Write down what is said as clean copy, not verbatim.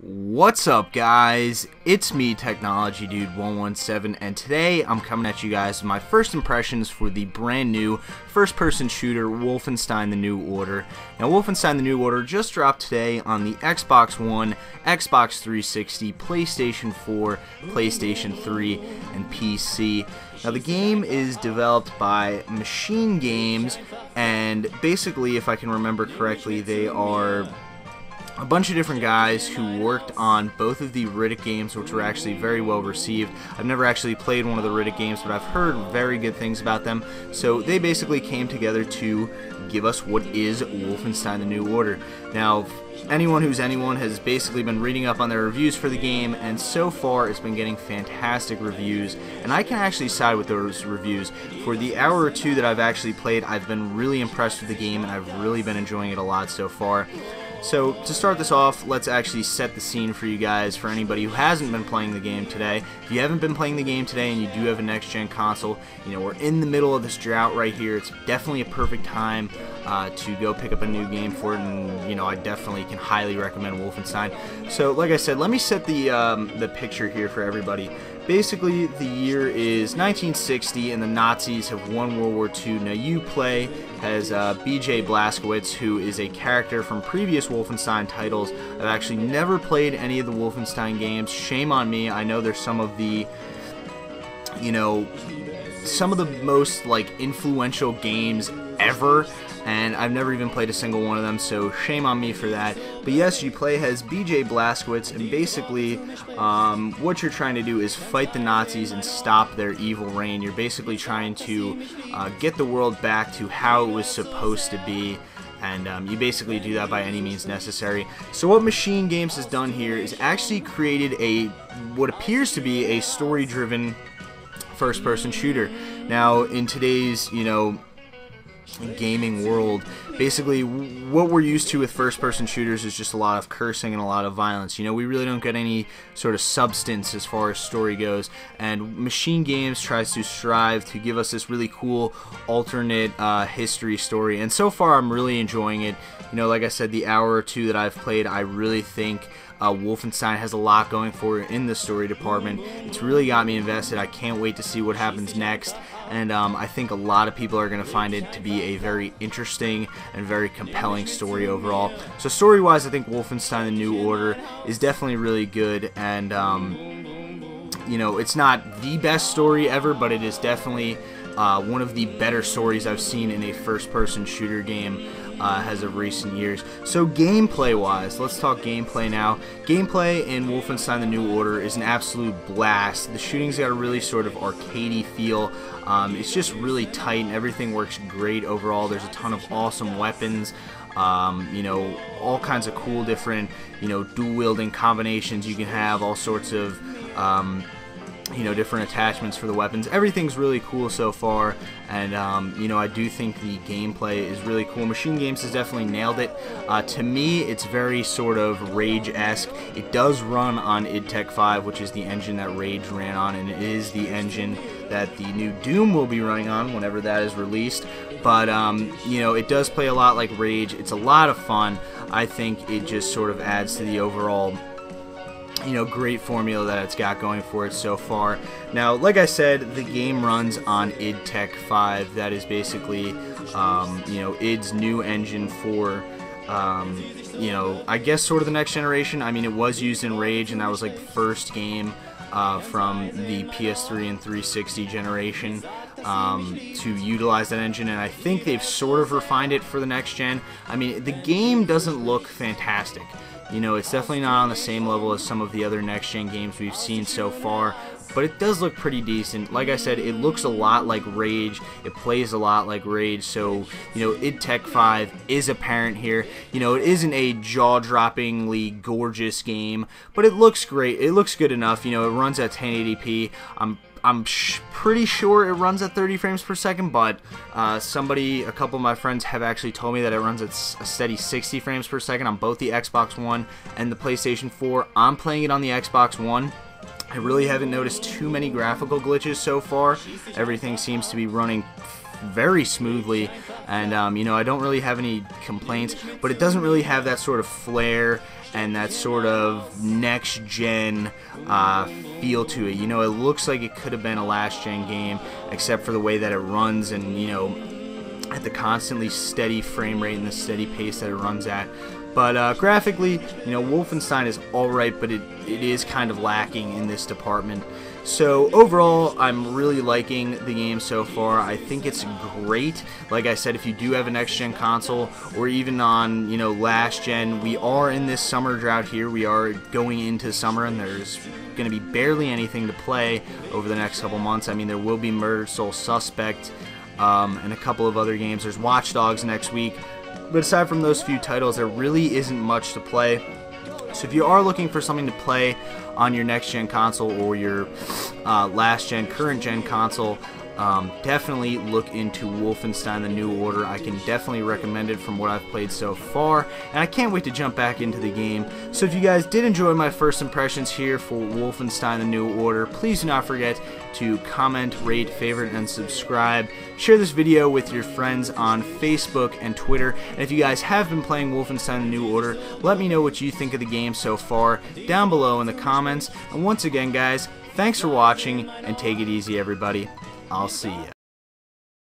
What's up, guys? It's me, Technology Dude 117, and today I'm coming at you guys with my first impressions for the brand new first-person shooter Wolfenstein: The New Order. Now, Wolfenstein: The New Order just dropped today on the Xbox One, Xbox 360, PlayStation 4, PlayStation 3, and PC. Now, the game is developed by Machine Games, and basically, if I can remember correctly, they are a bunch of different guys who worked on both of the Riddick games, which were actually very well received. I've never actually played one of the Riddick games, but I've heard very good things about them. So they basically came together to give us what is Wolfenstein: The New Order. Now, anyone who's anyone has basically been reading up on their reviews for the game, and so far it's been getting fantastic reviews, and I can actually side with those reviews. For the hour or two that I've actually played, I've been really impressed with the game, and I've really been enjoying it a lot so far. So, to start this off, let's actually set the scene for you guys, for anybody who hasn't been playing the game today. If you haven't been playing the game today and you do have a next-gen console, you know, we're in the middle of this drought right here. It's definitely a perfect time to go pick up a new game for it, and, you know, I definitely can highly recommend Wolfenstein. So, like I said, let me set the picture here for everybody. Basically, the year is 1960, and the Nazis have won World War II. Now, you play as B.J. Blazkowicz, who is a character from previous Wolfenstein titles. I've actually never played any of the Wolfenstein games. Shame on me. I know there's some of the, you know, some of the most, like, influential games ever, and I've never even played a single one of them, so shame on me for that. But yes, you play as B.J. Blazkowicz, and basically what you're trying to do is fight the Nazis and stop their evil reign. You're basically trying to get the world back to how it was supposed to be, and you basically do that by any means necessary. So what Machine Games has done here is actually created what appears to be a story-driven first-person shooter. Now, in today's, you know, gaming world, basically what we're used to with first-person shooters is just a lot of cursing and a lot of violence. You know, we really don't get any sort of substance as far as story goes, and Machine Games tries to strive to give us this really cool alternate history story, and so far I'm really enjoying it. You know, like I said, the hour or two that I've played, I really think Wolfenstein has a lot going for it in the story department. It's really got me invested. I can't wait to see what happens next, and I think a lot of people are going to find it to be a very interesting and very compelling story overall. So story-wise, I think Wolfenstein: The New Order is definitely really good, and you know, it's not the best story ever, but it is definitely one of the better stories I've seen in a first-person shooter game as of recent years. So gameplay-wise, let's talk gameplay now. Gameplay in Wolfenstein: The New Order is an absolute blast. The shooting's got a really sort of arcadey feel. It's just really tight, and everything works great overall. There's a ton of awesome weapons. You know, all kinds of cool different, you know, dual-wielding combinations you can have, all sorts of you know, different attachments for the weapons. Everything's really cool so far, and you know, I do think the gameplay is really cool. Machine Games has definitely nailed it. To me, it's very sort of Rage-esque. It does run on id Tech 5, which is the engine that Rage ran on, and it is the engine that the new Doom will be running on whenever that is released. But you know, it does play a lot like Rage. It's a lot of fun. I think it just sort of adds to the overall, you know, great formula that it's got going for it so far. Now, like I said, the game runs on id Tech 5. That is basically, you know, id's new engine for, you know, I guess sort of the next generation. I mean, it was used in Rage, and that was like the first game from the PS3 and 360 generation to utilize that engine, and I think they've sort of refined it for the next gen. I mean, the game doesn't look fantastic. You know, it's definitely not on the same level as some of the other next-gen games we've seen so far, but it does look pretty decent. Like I said, it looks a lot like Rage. It plays a lot like Rage, so, you know, id Tech 5 is apparent here. You know, it isn't a jaw-droppingly gorgeous game, but it looks great. It looks good enough. You know, it runs at 1080p. I'm pretty sure it runs at 30 frames per second, but a couple of my friends have actually told me that it runs at a steady 60 frames per second on both the Xbox One and the PlayStation 4. I'm playing it on the Xbox One. I really haven't noticed too many graphical glitches so far. Everything seems to be running very smoothly, and you know, I don't really have any complaints, but it doesn't really have that sort of flair and that sort of next-gen feel to it. You know, it looks like it could have been a last-gen game, except for the way that it runs and, you know, at the constantly steady frame rate and the steady pace that it runs at. But graphically, you know, Wolfenstein is alright, but it is kind of lacking in this department. So overall, I'm really liking the game so far. I think it's great. Like I said, if you do have a next-gen console, or even on, you know, last-gen, we are in this summer drought here. We are going into summer, and there's going to be barely anything to play over the next couple months. I mean, there will be Murder Soul Suspect and a couple of other games. There's Watch Dogs next week. But aside from those few titles, there really isn't much to play. So if you are looking for something to play on your next-gen console or your last-gen, current-gen console, definitely look into Wolfenstein: The New Order. I can definitely recommend it from what I've played so far, and I can't wait to jump back into the game. So if you guys did enjoy my first impressions here for Wolfenstein: The New Order, please do not forget to comment, rate, favorite, and subscribe. Share this video with your friends on Facebook and Twitter, and if you guys have been playing Wolfenstein: The New Order, let me know what you think of the game so far down below in the comments. And once again, guys, thanks for watching, and take it easy, everybody. I'll see ya.